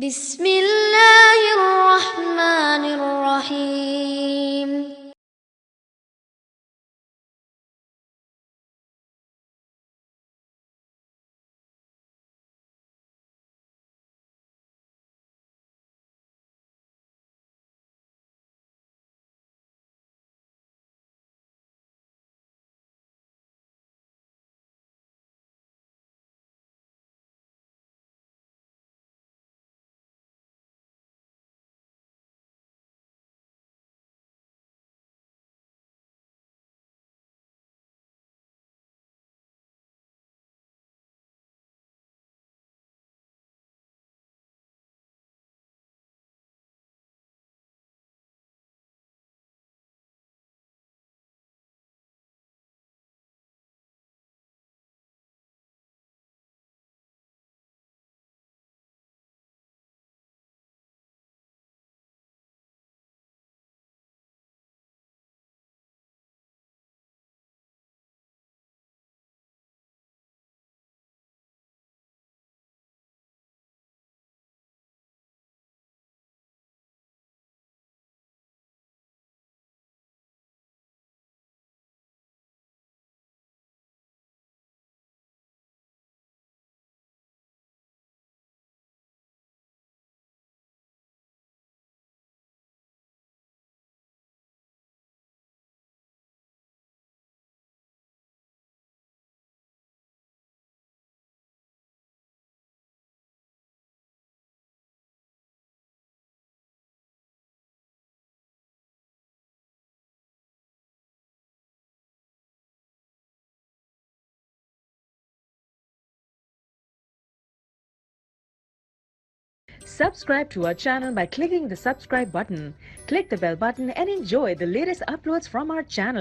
بسم الله الرحمن الرحيم. Subscribe to our channel by clicking the subscribe button. Click the bell button and enjoy the latest uploads from our channel.